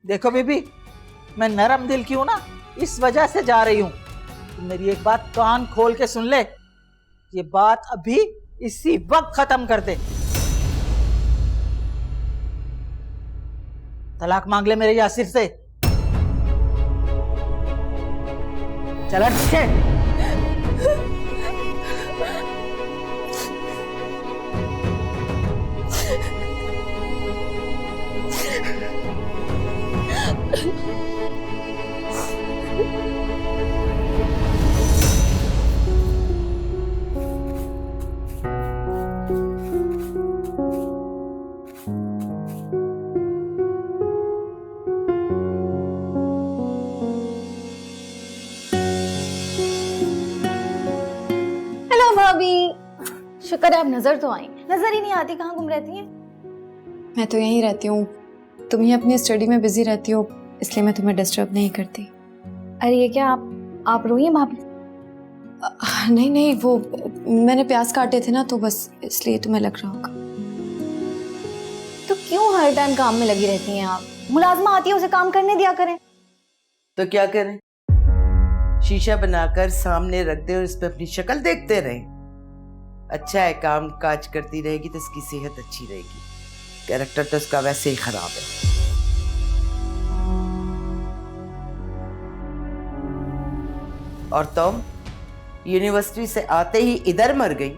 देखो बीबी, मैं नरम दिल की हूं ना, इस वजह से जा रही हूं। तो मेरी एक बात कान खोल के सुन ले, ये बात अभी इसी वक्त खत्म कर दे। तलाक मांग ले मेरे यासिर से। चला नीचे। भाभी, शुक्र है आप नजर तो आई। नजर ही नहीं आती, कहाँ गुम रहती हैं? मैं तो यहीं रहती हूँ, तुम ही अपनी स्टडी में बिजी रहती हो, इसलिए मैं तुम्हें डिस्टर्ब नहीं करती। अरे ये क्या, आप रोई हैं भाभी? नहीं नहीं, वो मैंने प्याज काटे थे ना, तो बस इसलिए तुम्हें लग रहा होगा। तो क्यों हर टाइम काम में लगी रहती हैं आप? मुलाजमा आती है, उसे काम करने दिया करें। तो क्या करें, शीशा बनाकर सामने रख दे और इस पे अपनी शक्ल देखते रहें? अच्छा है, काम काज करती रहेगी तो इसकी सेहत अच्छी रहेगी। कैरेक्टर तो इसका वैसे ही खराब है। और तुम यूनिवर्सिटी से आते ही इधर मर गई।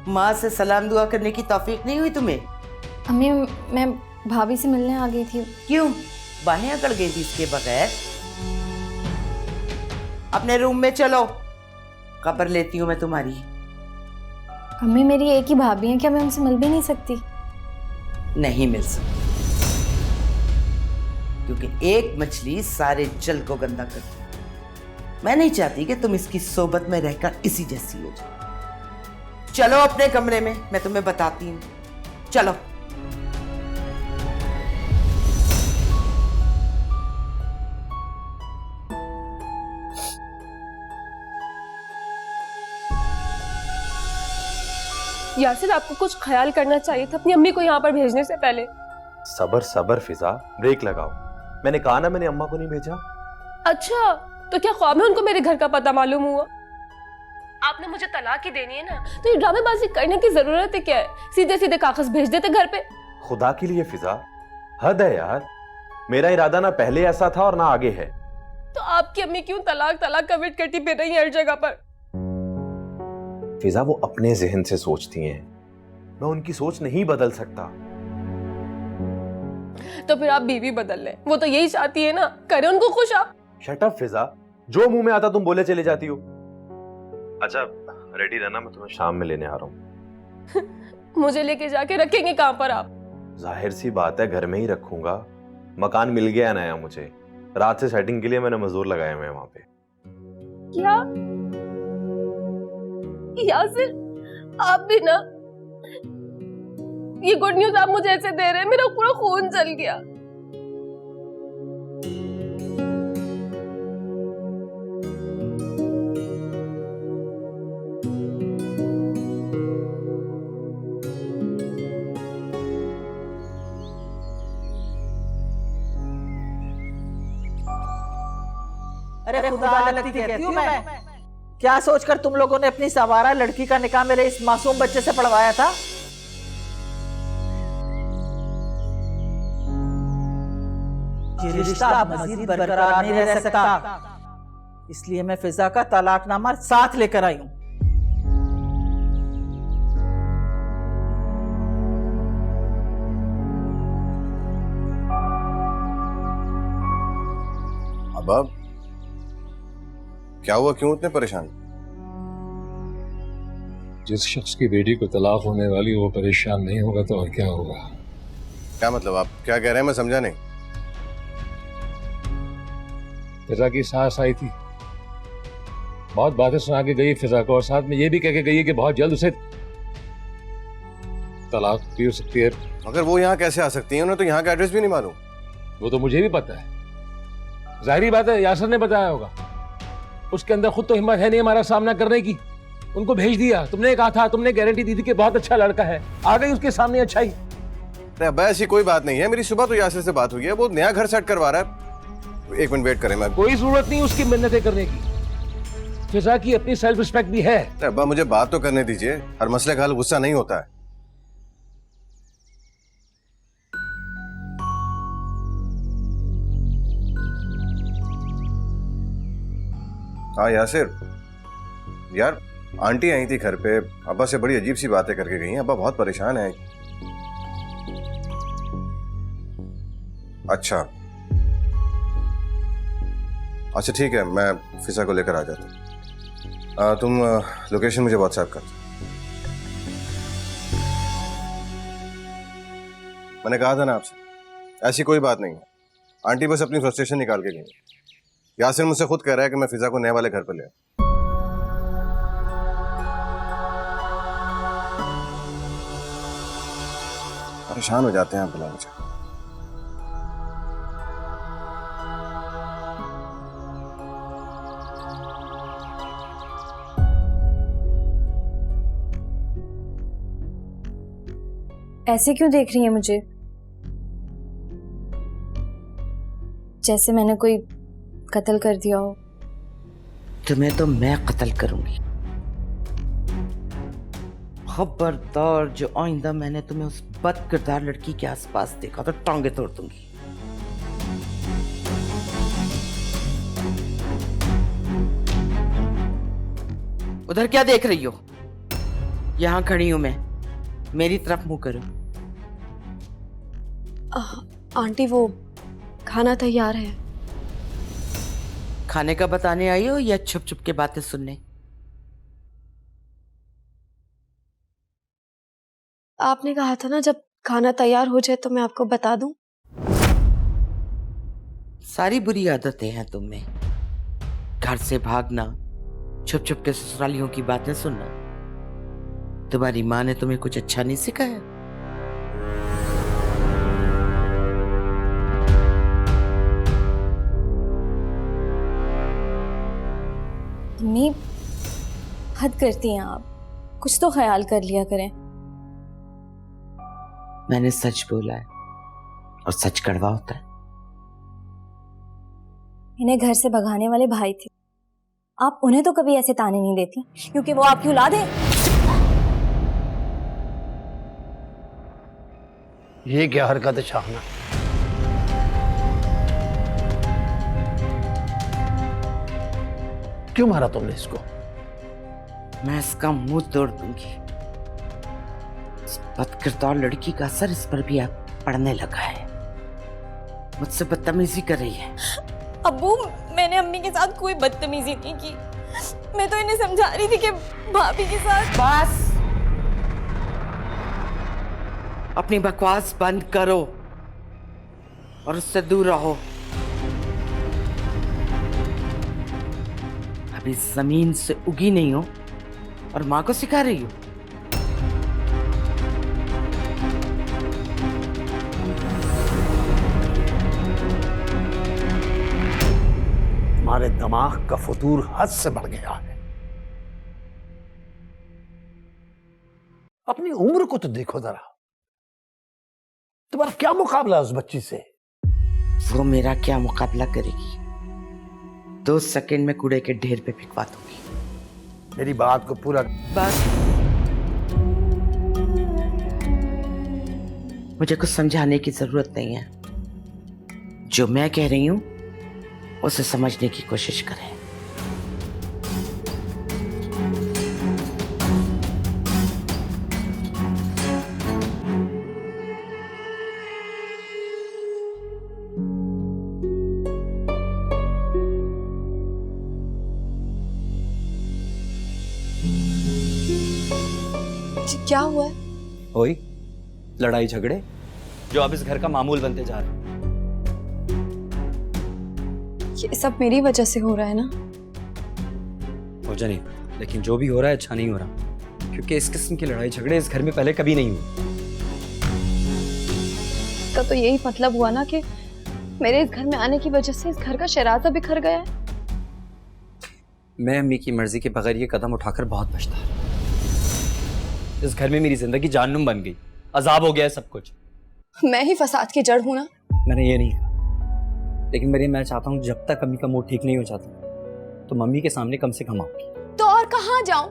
माँ से सलाम दुआ करने की तौफीक नहीं हुई तुम्हें? अम्मी, मैं भाभी से मिलने आ गई थी। क्यों बाहें अकड़ गई थी इसके बगैर? अपने रूम में चलो, खबर लेती हूँ मैं तुम्हारी। अम्मी, मेरी एक ही भाभी है, क्या मैं उनसे मिल भी नहीं सकती? नहीं मिल सकती, क्योंकि एक मछली सारे जल को गंदा करती है। मैं नहीं चाहती कि तुम इसकी सोबत में रहकर इसी जैसी हो जाओ। चलो अपने कमरे में, मैं तुम्हें बताती हूँ। चलो। यासिर, आपको कुछ ख्याल करना चाहिए था अपनी अम्मी को यहाँ पर भेजने से पहले। सबर सबर फिजा, ब्रेक लगाओ। मैंने कहा ना, मैंने अम्मा को नहीं भेजा। अच्छा, तो क्या ख्वाब में उनको मेरे घर का पता मालूम हुआ? आपने मुझे तलाक ही देनी है ना, तो ये ड्रामेबाजी करने की जरूरत है क्या है? सीधे सीधे कागज भेज देते घर पे। खुदा के लिए फिजा, हद है यार। मेरा इरादा ना पहले ऐसा था और ना आगे है। तो आपकी अम्मी क्यों तलाक तलाक का वेट करती फिर रही है हर जगह पर? फिजा, वो अपने जहन से सोचती हैं, मैं उनकी सोच नहीं बदल सकता। तो फिर आप बीवी बदल लें, वो तो यही चाहती है ना, करें उनको खुश आप। शट अप फिजा, जो मुंह में आता तुम बोले चले जाती हो। अच्छा रेडी रहना, मैं तुम्हें शाम में लेने आ रहा हूँ। मुझे लेके जाके रखेंगे कहाँ पर आप? जाहिर सी बात है, घर में ही रखूंगा। मकान मिल गया नया मुझे, रात से सेटिंग के लिए मैंने मजदूर लगाए हुए हैं वहां पे। क्या यासिर, आप भी ना, ये गुड न्यूज आप मुझे ऐसे दे रहे हैं, मेरा पूरा खून जल गया। अरे खुदा लगती कहती हूँ मैं। क्या सोचकर तुम लोगों ने अपनी सवारा लड़की का निकाह मेरे इस मासूम बच्चे से पढ़वाया था? ये रिश्ता मजीद बरकरार नहीं रह सकता, इसलिए मैं फिजा का तलाकनामा साथ लेकर आई हूं। अब क्या हुआ, क्यों इतने परेशान? जिस शख्स की बेटी को तलाक होने वाली वो परेशान नहीं होगा तो और क्या होगा? क्या मतलब, आप क्या कह रहे हैं, मैं समझा नहीं। फिजा की सास आई थी, बहुत बातें सुना के गई फिजा को, और साथ में ये भी कह के गई है कि बहुत जल्द उसे तलाक भी हो सकती है। मगर वो यहाँ कैसे आ सकती हैं? उन्हें तो यहाँ का एड्रेस भी नहीं मालूम। वो तो मुझे भी पता है, जाहिर बात है यासर ने बताया होगा। उसके अंदर खुद तो हिम्मत है नहीं हमारा सामना करने की। उनको भेज दिया, तुमने कहा था, तुमने गारंटी दी थी कि बहुत अच्छा लड़का है, आ गई उसके सामने अच्छाई। अरे अब्बा ऐसी कोई बात नहीं है, मेरी सुबह तो यासिर से बात हुई है, वो नया घर सेट करवा रहा है। एक मिनट वेट करें, मैं कोई जरूरत नहीं उसकी मिन्नतें करने की। फिजा की अपनी सेल्फ रिस्पेक्ट भी है। अरे अब्बा मुझे बात तो करने दीजिए, हर मसले का हल गुस्सा नहीं होता है। हाँ यासिर, यार आंटी आई थी घर पे, अब्बा से बड़ी अजीब सी बातें करके गई हैं। अब्बा बहुत परेशान है। अच्छा अच्छा ठीक है, मैं फिजा को लेकर आ जाता हूँ। तुम लोकेशन मुझे व्हाट्सएप कर दो। मैंने कहा था ना आपसे, ऐसी कोई बात नहीं है। आंटी बस अपनी फ्रस्ट्रेशन निकाल के गई। यासिर मुझसे खुद कह रहा है कि मैं फिजा को नए वाले घर पर ले आऊं। परेशान हो जाते हैं आप बुला मुझे। ऐसे क्यों देख रही है मुझे? जैसे मैंने कोई कत्ल कर दिया हो। तुम्हें तो मैं कत्ल करूंगी। खबरदार, जो आइंदा मैंने तुम्हें उस बद किरदार लड़की के आसपास देखा तो टांगे तोड़ दूंगी। उधर क्या देख रही हो? यहां खड़ी हूं मैं, मेरी तरफ मुंह करो। आंटी वो खाना तैयार है। खाने का बताने आई हो या छुप छुप के बातें सुनने? आपने कहा था ना जब खाना तैयार हो जाए तो मैं आपको बता दूं। सारी बुरी आदतें हैं तुम में। घर से भागना, छुप छुप के ससुरालियों की बातें सुनना। तुम्हारी माँ ने तुम्हें कुछ अच्छा नहीं सिखाया? अम्मी, हद करती हैं आप। कुछ तो ख्याल कर लिया करें। मैंने सच बोला है, और सच कड़वा होता है। इन्हें घर से भगाने वाले भाई थे। आप उन्हें तो कभी ऐसे ताने नहीं देती क्योंकि वो आपकी औलाद है। ये क्या हरकत है शाहना? क्यों मारा तुमने इसको? मैं इसका मुंह तोड़ दूंगी। इस बदकिरदार लड़की का असर इस पर भी अब पड़ने लगा है। मुझसे बदतमीजी कर रही है। अब्बू, मैंने अम्मी के साथ कोई बदतमीजी नहीं की। मैं तो इन्हें समझा रही थी कि भाभी के साथ। बस, अपनी बकवास बंद करो और उससे दूर रहो। अभी जमीन से उगी नहीं हो और माँ को सिखा रही हो। तुम्हारे दिमाग का फतूर हद से बढ़ गया है। अपनी उम्र को तो देखो जरा। तुम्हारा क्या मुकाबला है उस बच्ची से? वो मेरा क्या मुकाबला करेगी? 2 सेकंड में कूड़े के ढेर पे फेंकवा दूंगी। मेरी बात को पूरा। बस, मुझे कुछ समझाने की जरूरत नहीं है। जो मैं कह रही हूं उसे समझने की कोशिश करें। क्या हुआ है? वही लड़ाई झगड़े जो अब इस घर का मामूल बनते जा रहे हैं। ये सब मेरी वजह से हो रहा है ना? मुझे नहीं पता, लेकिन जो भी हो रहा है अच्छा नहीं हो रहा, क्योंकि इस किस्म की लड़ाई झगड़े इस घर में पहले कभी नहीं हुए। इसका तो यही मतलब हुआ ना कि मेरे इस घर में आने की वजह से इस घर का शराजा बिखर गया है। मैं अम्मी की मर्जी के बगैर ये कदम उठाकर बहुत पछता। इस घर में मेरी जिंदगी जहन्नुम बन गई, अजाब हो गया है सब कुछ। मैं ही फसाद की जड़ हूं ना। मैंने ये नहीं कहा, लेकिन मेरी मैं चाहता हूँ जब तक अम्मी का मूड ठीक नहीं हो जाता तो मम्मी के सामने कम से कम आओगी। तो और कहाँ जाऊं,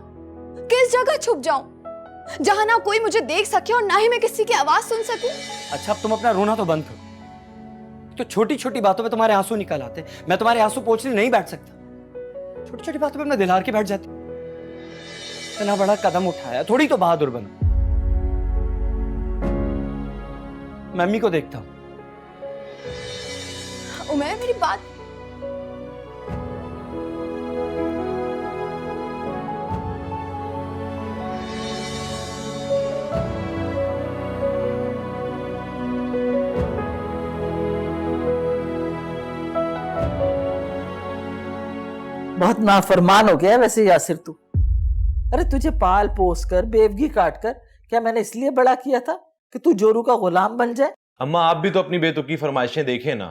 किस जगह छुप जाऊं जहां ना कोई मुझे देख सके और ना ही मैं किसी की आवाज सुन सकूं। अच्छा अब तुम अपना रोना तो बंद करो। तो छोटी छोटी बातों पे तुम्हारे आंसू निकल आते, मैं तुम्हारे आंसू पोंछने नहीं बैठ सकता। छोटी छोटी बातों पे अपना दिल हार के बैठ जाती। इतना बड़ा कदम उठाया, थोड़ी तो बहादुर बनो। मैं अम्मी को देखता हूँ। उमैर मेरी बात। बहुत नाफरमान हो गया है वैसे यासिर तू। अरे तुझे पाल पोस कर बेवगी काट कर क्या मैंने इसलिए बड़ा किया था कि तू जोरू का गुलाम बन जाए? अम्मा आप भी तो अपनी बेतुकी फरमाइशें देखें ना,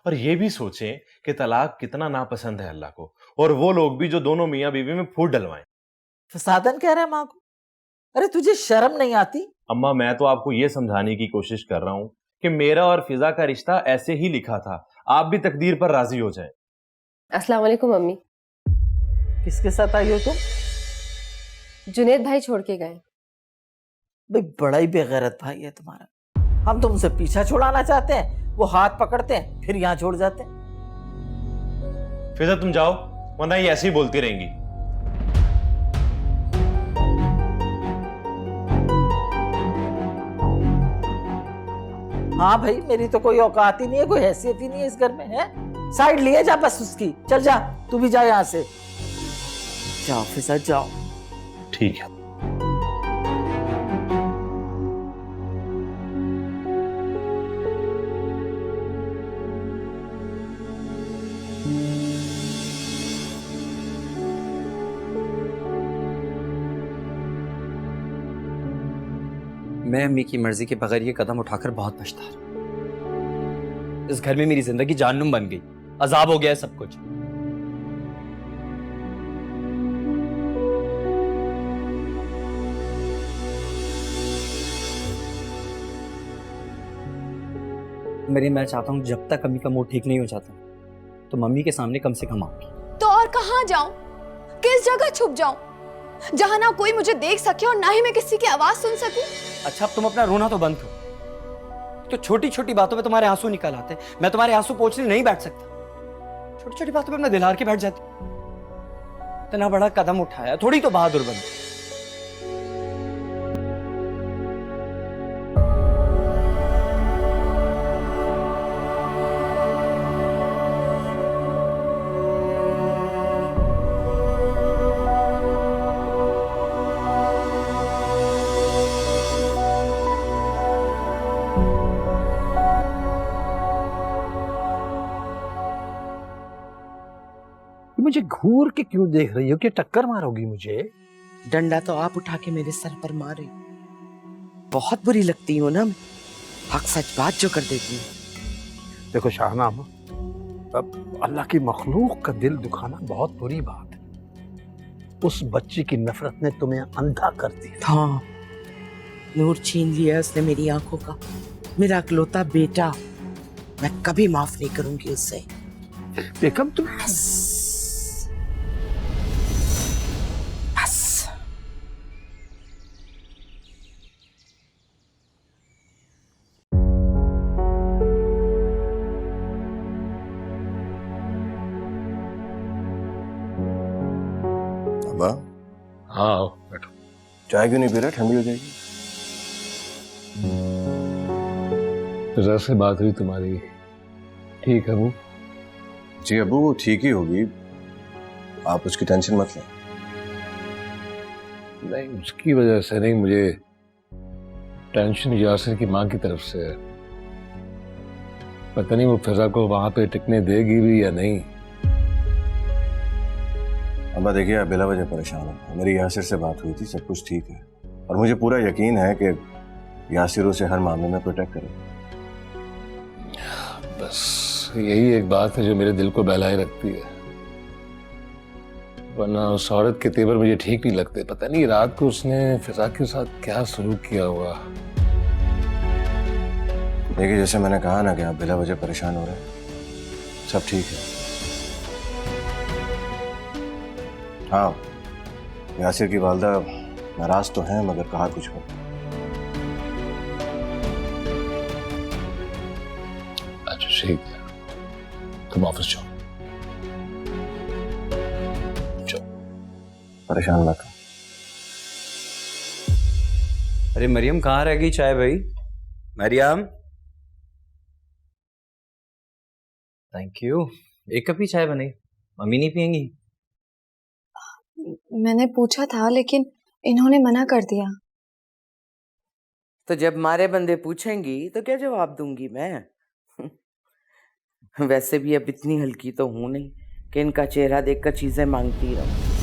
और ये भी सोचें कि तलाक कितना नापसंद है अल्लाह को, और वो लोग भी जो दोनों मियां बीवी में फूट डलवाएं। फसादन कह रहा है माँ को। अरे तुझे शर्म नहीं आती? अम्मा मैं तो आपको ये समझाने की कोशिश कर रहा हूं कि मेरा और फिजा का रिश्ता ऐसे ही लिखा था, आप भी तकदीर पर राजी हो जाएं। अस्सलाम वालेकुम मम्मी। किसके साथ आई हो तुम? जुनेद भाई छोड़ के गए। भाई बड़ा ही बेगैरत भाई है तुम्हारा। हम तुमसे पीछा छुड़ाना चाहते हैं, वो हाथ पकड़ते हैं फिर यहाँ छोड़ जाते हैं। फिजा तुम जाओ, वरना ये ऐसे ही बोलती रहेंगी। हाँ भाई मेरी तो कोई औकात ही नहीं है, कोई हैसियत ही नहीं है इस घर में। है साइड लिए जा बस उसकी। चल जा, तू भी जा यहाँ से। जाओ फिजा जाओ। ठीक है। मैं अम्मी की मर्जी के बगैर ये कदम उठाकर बहुत पछता रहा। इस घर में मेरी जिंदगी जहन्नुम बन गई, अजाब हो गया है सब कुछ। मेरी मैं चाहता हूँ जब तक अम्मी का मूड ठीक नहीं हो जाता तो मम्मी के सामने कम से कम आओगी। तो और कहाँ जाऊं, किस जगह छुप जाऊं जहां ना कोई मुझे देख सके और ना ही मैं किसी की आवाज सुन सकूं। अच्छा अब तुम अपना रोना तो बंद करो। तो छोटी छोटी बातों पे तुम्हारे आंसू निकल आते, मैं तुम्हारे आंसू पोंछने नहीं बैठ सकता। छोटी छोटी बातों पे अपना दिल हार के बैठ जाती। इतना बड़ा कदम उठाया, थोड़ी तो बहादुर बनो। मुझे घूर के क्यों देख रही हो कि टक्कर मारोगी मुझे? डंडा तो आप उठा के मेरे सर पर मारे। बहुत बुरी लगती हो ना, हक सच बात जो कर देती हूँ। देखो शाहनामा, अब अल्लाह की मखलूक का दिल दुखाना बहुत बुरी बात है। उस बच्ची की नफरत ने तुम्हें अंधा कर दिया। हाँ, नूर छीन लिया उसने मेरी आंखों का। मेरा अकलौता बेटा, मैं कभी माफ नहीं करूंगी उससे। बेगम तुम अब्बा, हाँ आओ बैठो। चाय क्यों नहीं पी रहा? ठंडी हो जाएगी। फिजा से बात हुई तुम्हारी? ठीक है वो? जी अबू, वो ठीक ही होगी, आप उसकी टेंशन मत लें। नहीं उसकी वजह से नहीं, मुझे टेंशन यासिर की माँ की तरफ से है। पता नहीं वो फिजा को वहां पे टिकने देगी भी या नहीं। अब्बा देखिए, आप बिला वजह परेशान हो। मेरी यासिर से बात हुई थी, सब कुछ ठीक है, और मुझे पूरा यकीन है कि यासिर उसे हर मामले में प्रोटेक्ट करेगा। बस यही एक बात है जो मेरे दिल को बहलाए रखती है, वरना उस औरत के तेवर मुझे ठीक नहीं लगते। पता नहीं रात को उसने फिजा के साथ क्या सलूक किया हुआ। देखिए, जैसे मैंने कहा ना कि आप बिला वजह परेशान हो रहे हैं, सब ठीक है। हाँ, यासिर की वालदा नाराज तो हैं, मगर कहा कुछ हो। अच्छा ठीक है, तुम ऑफिस जाओ। परेशान मत हो। अरे मरियम, कहाँ रह गई चाय भाई? Maryam, thank you. एक कप ही चाय बनी, मम्मी नहीं पियेंगी? मैंने पूछा था लेकिन इन्होंने मना कर दिया। तो जब मारे बंदे पूछेंगी तो क्या जवाब दूंगी मैं? वैसे भी अब इतनी हल्की तो हूं नहीं कि इनका चेहरा देखकर चीजें मांगती रहूं।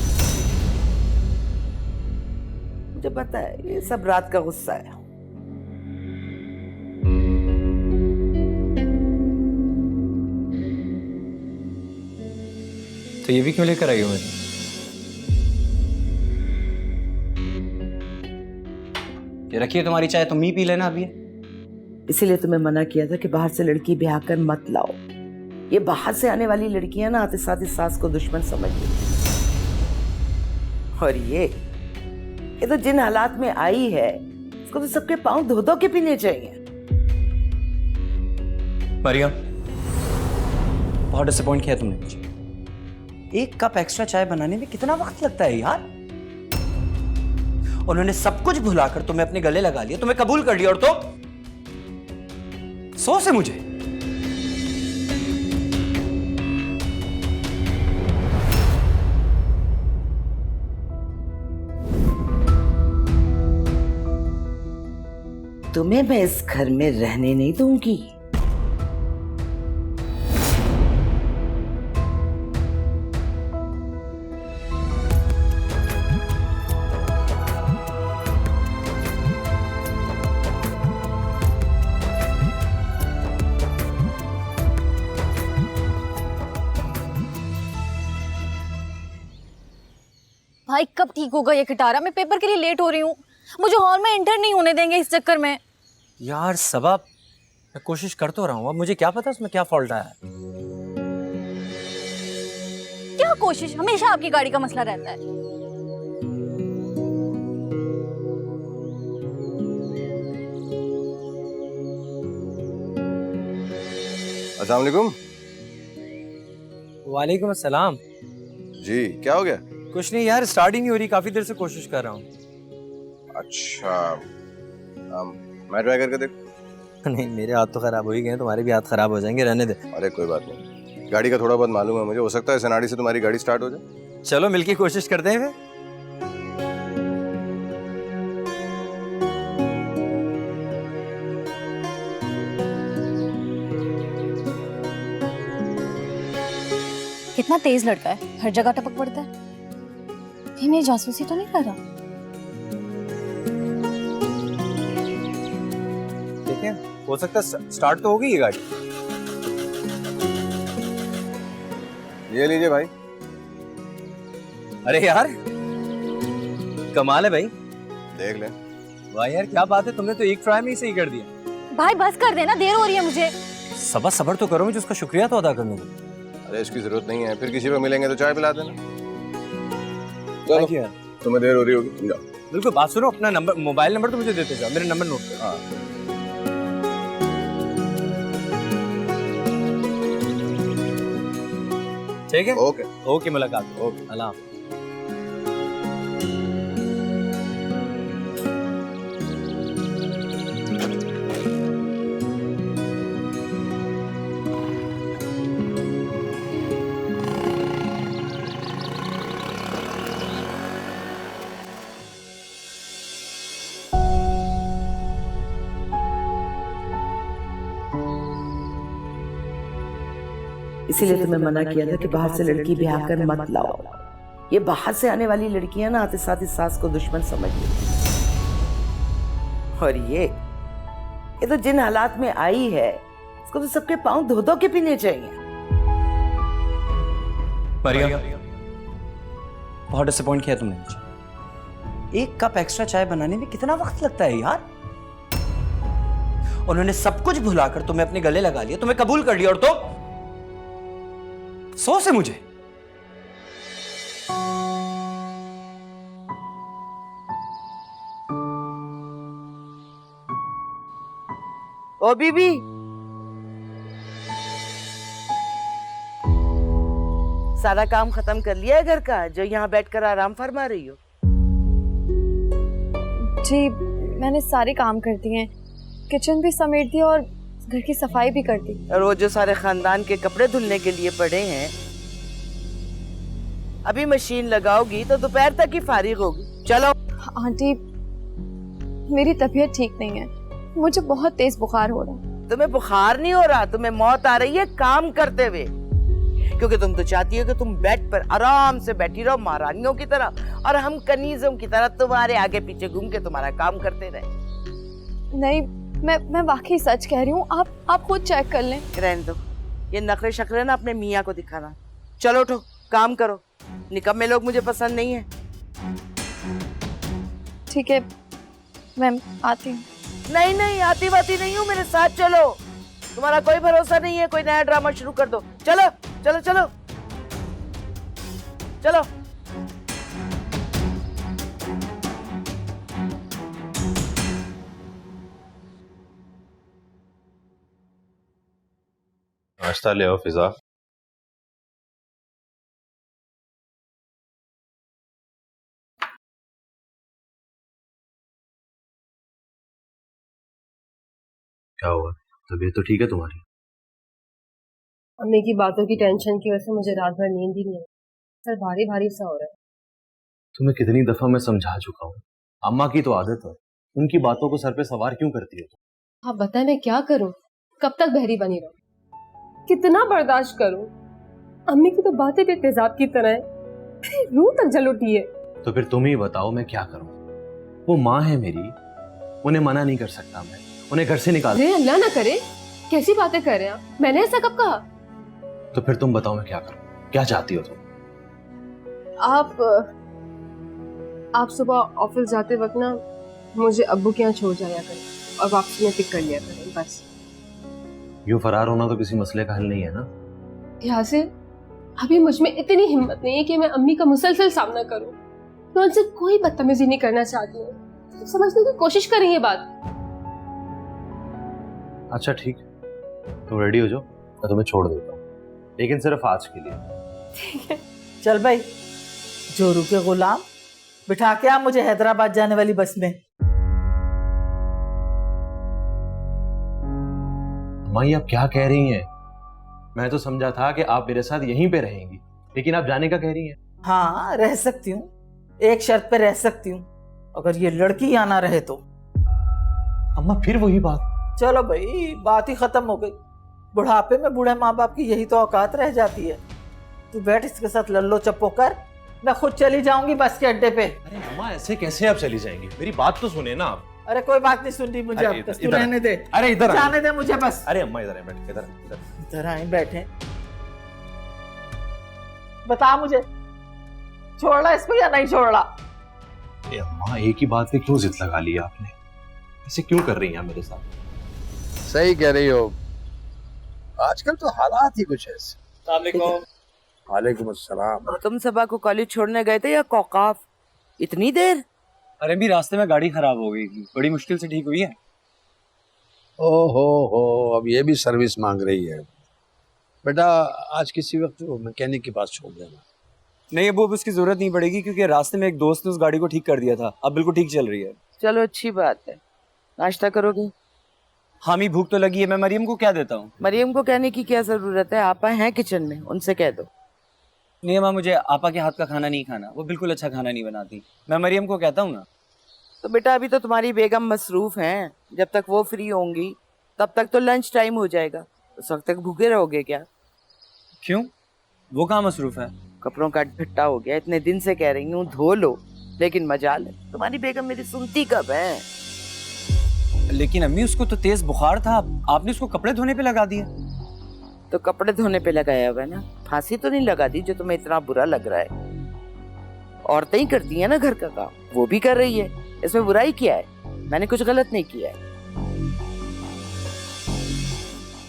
मुझे पता है ये सब रात का गुस्सा है। तो ये भी क्यों लेकर आई हो मुझे? ये रखिए तुम्हारी चाय, तुम ही पी लेना अभी। इसीलिए तुम्हें मना किया था कि बाहर से लड़की ब्याह कर मत लाओ। ये बाहर से आने वाली लड़कियां ना आते साथ इस सास को दुश्मन समझ लेती। और ये तो जिन हालात में आई है, इसको तो सबके पांव धो धो के पीने चाहिए। मरियम, बहुत डिसअपॉइंट किया तुमने मुझे। एक कप एक्स्ट्रा चाय बनाने में कितना वक्त लगता है यार? उन्होंने सब कुछ भुलाकर तुम्हें अपने गले लगा लिया, तुम्हें कबूल कर लिया, और तो सोच है मुझे। तुम्हें मैं इस घर में रहने नहीं दूंगी। भाई कब ठीक होगा ये खटारा? मैं पेपर के लिए लेट हो रही हूँ। मुझे हॉल में एंटर नहीं होने देंगे इस चक्कर में। यार सबा, मैं कोशिश कर तो रहा हूँ, अब मुझे क्या पता उसमें क्या फॉल्ट आया है। क्या कोशिश? हमेशा आपकी गाड़ी का मसला रहता है। अस्सलाम वालेकुम। वालेकुम अस्सलाम। जी, क्या हो गया? कुछ नहीं यार, स्टार्ट ही नहीं हो रही, काफी देर से कोशिश कर रहा हूँ। अच्छा, मैं ट्राई करके देख। नहीं, मेरे हाथ तो खराब हो ही गए, तुम्हारे भी हाथ खराब हो जाएंगे, रहने दे। अरे कोई बात नहीं, गाड़ी का थोड़ा बहुत मालूम है मुझे, हो सकता है सनाड़ी से तुम्हारी गाड़ी स्टार्ट हो जाए। चलो मिलके कोशिश करते हैं फिर। कितना तेज लड़का है, हर जगह टपक पड़ता है। ये मेरी जासूसी तो नहीं कर रहा? ठीक है, हो सकता है स्टार्ट तो हो गई ये गाड़ी। ये लीजिए भाई। अरे यार कमाल है भाई, देख ले। वाह यार क्या बात है, तुमने तो एक ट्राई में ही सही कर दिया। भाई बस कर देना, देर हो रही है मुझे। सबा सबर तो करो, मुझे उसका शुक्रिया तो अदा करने दो। अरे इसकी जरूरत नहीं है, फिर किसी को मिलेंगे तो चाय पिला देना। चलो यार, तुम्हें देर हो रही होगी, तुम जाओ। बिल्कुल, बात सुनो, अपना नंबर, मोबाइल नंबर तो मुझे देते जाओ, मेरे नंबर नोट करो। हाँ। ठीक है, ओके ओके, मुलाकात, ओके, अल्लाह हाफ़िज़। इसीलिए तुम्हें मना किया था कि बाहर से लड़की ब्याह कर मत लाओ। ये बाहर से आने वाली लड़कियां ना आते साथ इस सास को दुश्मन समझ लेती। और ये तो जिन हालात में आई है, इसको तो सबके पांव धो धो के पीने चाहिए। मरियम, बहुत डिसअपॉइंट किया तुमने मुझे। एक कप एक्स्ट्रा चाय बनाने में कितना वक्त लगता है यार? उन्होंने सब कुछ भुलाकर तुम्हें अपने गले लगा लिया, तुम्हें कबूल कर लिया, और तो अफसोस है मुझे। ओ बीबी, सारा काम खत्म कर लिया है घर का, जो यहाँ बैठकर आराम फरमा रही हो? जी मैंने सारे काम कर दिए हैं, किचन भी समेट दिया और घर की सफाई भी कर दी। और वो जो सारे खानदान के कपड़े धुलने के लिए पड़े हैं, अभी मशीन लगाओगी तो दोपहर तक ही फारिग होगी। चलो। आंटी मेरी तबीयत ठीक नहीं है, मुझे बहुत तेज बुखार हो रहा है। तुम्हें बुखार नहीं हो रहा, तुम्हें मौत आ रही है काम करते हुए, क्योंकि तुम तो चाहती हो कि तुम बेड पर आराम से बैठी रहो महारानियों की तरह, और हम कनीजों की तरह तुम्हारे आगे पीछे घूम के तुम्हारा काम करते रहे। नहीं, मैं वाकई सच कह रही हूँ, आप खुद चेक कर लें। रहने दो, ये नखरे शखरे ना अपने मियाँ को दिखाना। चलो उठो, काम करो, निकम्मे लोग मुझे पसंद नहीं है। ठीक है मैं आती हूँ। नहीं नहीं, आती बाती नहीं हूँ, मेरे साथ चलो। तुम्हारा कोई भरोसा नहीं है, कोई नया ड्रामा शुरू कर दो। चलो चलो चलो चलो। नाश्ता ले आओ फिजा। क्या हुआ, तबीयत तो ठीक है तुम्हारी? अम्मी की बातों की टेंशन की वजह से मुझे रात भर नींद ही नहीं आई, सर भारी भारी सा हो रहा है। तुम्हें कितनी दफा मैं समझा चुका हूँ, अम्मा की तो आदत है, उनकी बातों को सर पे सवार क्यों करती है तुम? आप बताएं मैं क्या करूं, कब तक बहरी बनी रहूं, कितना बर्दाश्त करूं? अम्मी की तो बातें भी तेजाब की तरह है, रूह तक जल उठी है। तो फिर तुम ही बताओ मैं क्या करूं? वो माँ है मेरी, उन्हें मना नहीं कर सकता मैं, उन्हें घर से निकाल। अरे अल्लाह ना करे, कैसी बातें कर रहे हैं आप? मैंने ऐसा कब कहा? तो फिर तुम बताओ मैं क्या करूं, क्या चाहती हो तुम? आप सुबह ऑफिस जाते वक्त ना मुझे अब्बू के यहाँ छोड़ जाया करें और वापसी में पिक कर लिया करें, बस। यूं फरार होना तो किसी मसले का हल नहीं है ना। यहाँ से अभी मुझ में इतनी हिम्मत नहीं है कि मैं अम्मी का मुसलसल सामना करूं। मैं उनसे कोई बदतमीजी नहीं करना चाहती हूँ, तो समझने की कोशिश करें ये बात। अच्छा ठीक, तुम रेडी हो जाओ, मैं तुम्हें छोड़ देता हूँ, लेकिन सिर्फ आज के लिए। ठीक है। चल भाई, जोरू के गुलाम, बिठा के आ मुझे हैदराबाद जाने वाली बस में। माई आप क्या कह रही हैं? मैं तो समझा था कि आप मेरे साथ यहीं पे रहेंगी, लेकिन आप जाने का कह रही हैं। हाँ रह सकती हूँ, एक शर्त पे रह सकती हूँ, अगर ये लड़की यहाँ ना रहे तो। अम्मा फिर वही बात। चलो भाई, बात ही खत्म हो गई। बुढ़ापे में बूढ़े माँ बाप की यही तो औकात रह जाती है। तू बैठ इसके साथ लल्लो चप्पो कर, मैं खुद चली जाऊंगी बस के अड्डे पे। अरे अम्मा ऐसे कैसे आप चली जाएंगी? मेरी बात तो सुने ना आप। अरे कोई बात नहीं सुननी मुझे, अब बस तू रहने दे। अरे इधर जाने दे मुझे बस। अरे अम्मा इधर बैठ, इधर इधर इधर आए बैठे। बता मुझे, छोड़ रहा इसको या नहीं छोड़ रहा? अम्मा एक ही बात पे क्यों जिद लगा ली आपने? ऐसे क्यों कर रही हैं मेरे साथ? सही कह रही हो, आजकल तो हालात ही कुछ ऐसे। वालेकुम अस्सलाम। तुम सबा को कॉलेज छोड़ने गए थे या कौकाफ? इतनी देर? अरे भी रास्ते में गाड़ी खराब हो गई थी, बड़ी मुश्किल से ठीक हुई है। हो, अब ये भी सर्विस मांग रही है। बेटा आज किसी वक्त वो मैकेनिक के पास छोड़ देना। नहीं अबू, अब उसकी जरूरत नहीं पड़ेगी, क्योंकि रास्ते में एक दोस्त ने उस गाड़ी को ठीक कर दिया था, अब बिल्कुल ठीक चल रही है। चलो अच्छी बात है। नाश्ता करोगे? हामी भूख तो लगी है, मैं मरियम को क्या देता हूँ? मरियम को कहने की क्या जरूरत है, आपा हैं किचन में, उनसे कह दो। नहीं माँ, मुझे आपा के हाथ का खाना नहीं खाना, वो बिल्कुल अच्छा खाना नहीं बनाती। मैं मरियम को कहता हूँ ना। तो बेटा अभी तो तुम्हारी बेगम मसरूफ हैं, जब तक वो फ्री होंगी तब तक तो लंच टाइम हो जाएगा, उस वक्त तक भूखे रहोगे क्या? क्यों, वो कहाँ मसरूफ है? कपड़ों का भट्टा हो गया, इतने दिन से कह रही हूँ धो लो, लेकिन मजाल है तुम्हारी बेगम मेरी सुनती कब है। लेकिन अम्मी उसको तो तेज बुखार था, आपने उसको कपड़े धोने पे लगा दिया। तो कपड़े धोने पे लगाया हुआ है ना, फांसी तो नहीं लगा दी जो तुम्हें इतना बुरा लग रहा है। औरतें ही करती है ना घर का काम, वो भी कर रही है, इसमें बुराई क्या है? मैंने कुछ गलत नहीं किया है।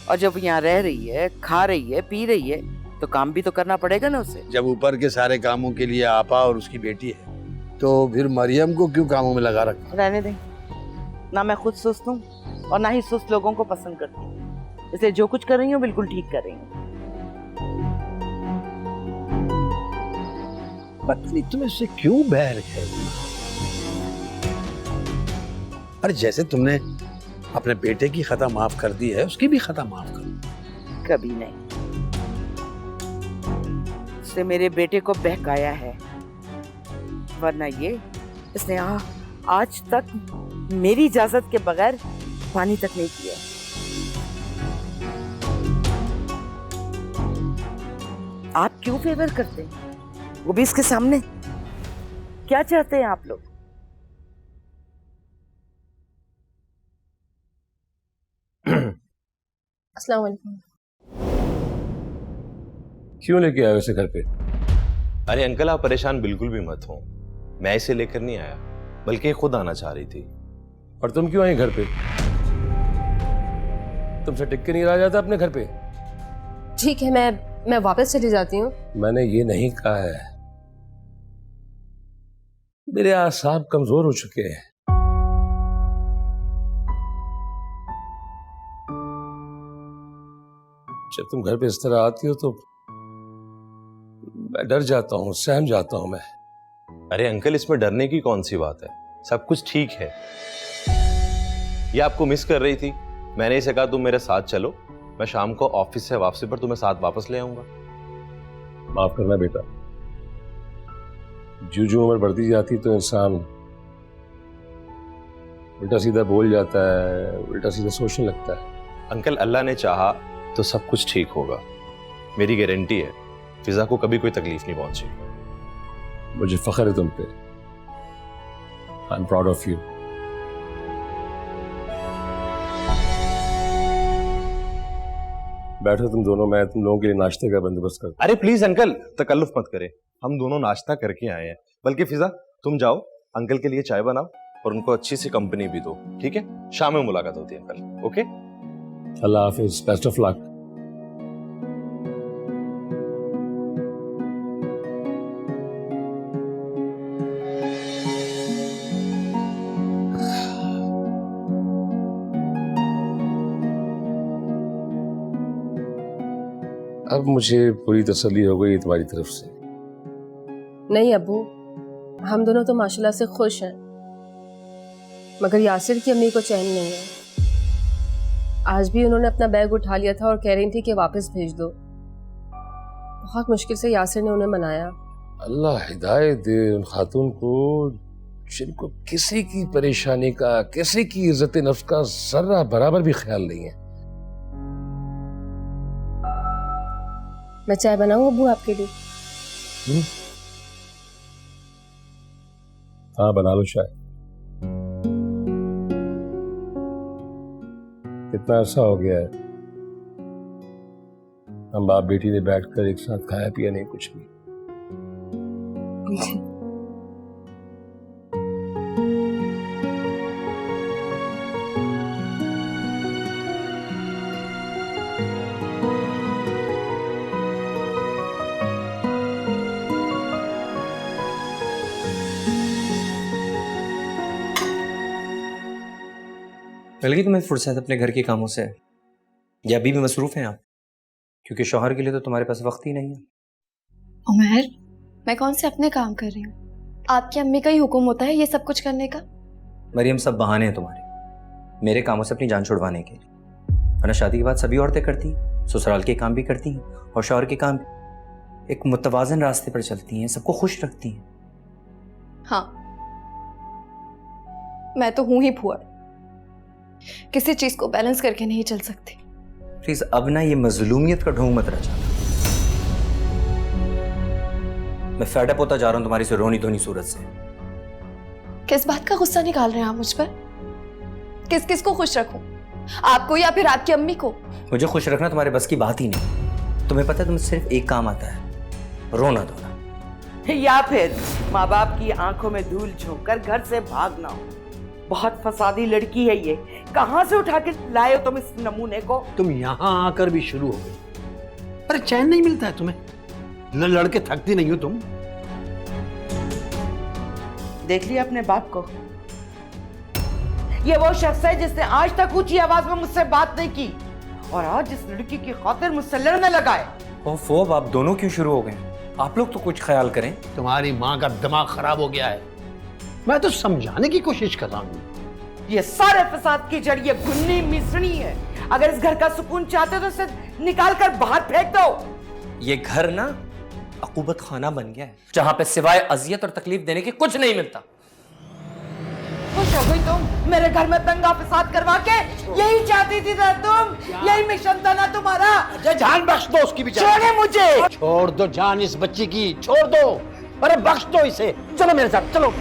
और जब यहाँ रह रही है, खा रही है, पी रही है, तो काम भी तो करना पड़ेगा ना उसे। जब ऊपर के सारे कामों के लिए आपा और उसकी बेटी है, तो फिर मरियम को क्यों कामों में लगा रखा? रहने दें, ना मैं खुद सुस्त हूँ और ना ही सुस्त लोगों को पसंद करती हूँ, इसलिए जो कुछ कर रही हूँ बिल्कुल ठीक कर रही हूँ। पत्नी तुम्हें से क्यों बैर है? अरे जैसे तुमने अपने बेटे की खता माफ कर दी है, उसकी भी खता माफ करो। कभी नहीं। उसने मेरे बेटे को बहकाया है, वरना ये इसने आज तक मेरी इजाजत के बगैर पानी तक नहीं पिया। आप क्यों फेवर करते हैं, वो भी इसके सामने? क्या चाहते हैं आप लोग? अस्सलाम वालेकुम। क्यों लेके आए उसे घर पे? अरे अंकल, आप परेशान बिल्कुल भी मत हो, मैं इसे लेकर नहीं आया, बल्कि ये खुद आना चाह रही थी। और तुम क्यों आई घर पे? तुमसे टिक के नहीं रहा जाता अपने घर पे? ठीक है, मैं वापस चली जाती हूँ। मैंने ये नहीं कहा है, मेरे आसाब कमजोर हो चुके हैं। जब तुम घर पे इस तरह आती हो तो मैं डर जाता हूँ, सहम जाता हूँ मैं। अरे अंकल, इसमें डरने की कौन सी बात है, सब कुछ ठीक है। ये आपको मिस कर रही थी, मैंने इसे कहा तुम मेरे साथ चलो, मैं शाम को ऑफिस से वापसी पर तुम्हें साथ वापस ले आऊंगा। माफ करना बेटा, जो उम्र बढ़ती जाती तो इंसान उल्टा सीधा बोल जाता है, उल्टा सीधा सोचने लगता है। अंकल, अल्लाह ने चाहा तो सब कुछ ठीक होगा, मेरी गारंटी है, फिजा को कभी कोई तकलीफ नहीं पहुंची। मुझे फख्र है तुम पे, I am proud of you. बैठो तुम दोनों, मैं तुम लोगों के लिए नाश्ते का बंदोबस्त करता। अरे प्लीज अंकल, तकल्लुफ मत करे, हम दोनों नाश्ता करके आए हैं। बल्कि फिजा, तुम जाओ, अंकल के लिए चाय बनाओ और उनको अच्छी सी कंपनी भी दो, ठीक है? शाम में मुलाकात होती है uncle. Okay, Allah Hafiz, best of luck. अब मुझे पूरी तसल्ली हो गई तुम्हारी तरफ से। नहीं अब्बू, हम दोनों तो माशाल्लाह से खुश हैं, मगर यासिर की अम्मी को चैन नहीं है। आज भी उन्होंने अपना बैग उठा लिया था और कह रही थी कि वापस भेज दो। बहुत मुश्किल से यासिर ने उन्हें मनाया। अल्लाह हिदायत दे उन खातून को जिनको किसी की परेशानी का, किसी की इज्जत नफ्स का जर्रा बराबर भी ख्याल नहीं है। मैं चाय बनाऊं अब्बू आपके लिए? हाँ बना लो चाय। कितना अर्सा हो गया है हम बाप बेटी ने बैठकर एक साथ खाया पिया नहीं कुछ भी। मिल गई तुम्हें फुर्सत अपने घर के कामों से, या अभी भी मसरूफ हैं आप? क्योंकि शौहर के लिए तो तुम्हारे पास वक्त ही नहीं है। उमर, मैं कौन से अपने काम कर रही हूँ? आपकी अम्मी का ही हुक्म होता है ये सब कुछ करने का। मरियम, सब बहाने हैं तुम्हारे मेरे कामों से अपनी जान छुड़वाने के लिए। वरना शादी के बाद सभी औरतें करती हैं, ससुराल के काम भी करती हैं और शौहर के काम भी। एक मुतवाजन रास्ते पर चलती हैं, सबको खुश रखती हैं। हाँ, मैं तो हूं ही फुआ, किसी चीज को बैलेंस करके नहीं चल सकती। प्लीज अब ना ये मजलूमियत का ढोंग मत रचा। मैं फेड अप होता जा रहा हूं तुम्हारी से रोनी धोनी सूरत से। किस बात का गुस्सा निकाल रहे हैं आप मुझ पर? किस किस को खुश रखूं, आपको या फिर आपकी अम्मी को? मुझे खुश रखना तुम्हारे बस की बात ही नहीं। तुम्हें पता है तुम्हें सिर्फ एक काम आता है, रोना धोना, या फिर माँ बाप की आंखों में धूल झोंक कर घर से भागना हो। बहुत फसादी लड़की है ये, कहां से उठा के लाए हो तुम इस नमूने को? तुम यहाँ आकर भी शुरू हो गई। अरे चैन नहीं मिलता है तुम्हें? लड़के थकती नहीं हो तुम? देख लिया अपने बाप को? ये वो शख्स है जिसने आज तक ऊंची आवाज में मुझसे बात नहीं की और आज इस लड़की की खातिर मुझसे लड़ने लगा है। ओफो, अब आप दोनों क्यों शुरू हो गए? आप लोग तो कुछ ख्याल करें। तुम्हारी माँ का दिमाग खराब हो गया है। मैं तो समझाने की कोशिश कर रहा हूँ। ये सारे फसाद की जड़ ये गुन्नी मिसनी है। अगर इस घर का सुकून चाहते हो तो इसे निकाल कर बाहर फेंक दो। ये घर ना अकूबत खाना बन गया है, जहां पे सिवाय अजियत और तकलीफ देने के कुछ नहीं मिलता। खुश हो गई तुम मेरे घर में दंगा फसाद करवा के? यही चाहती थी ना तुम? यही मिशन था ना तुम्हारा? जान बख्श दो उसकी बेचारी। छोड़े मुझे। छोड़ दो जान इस बच्ची की, छोड़ दो। अरे बख्श दो इसे। चलो मेरे साथ चलो।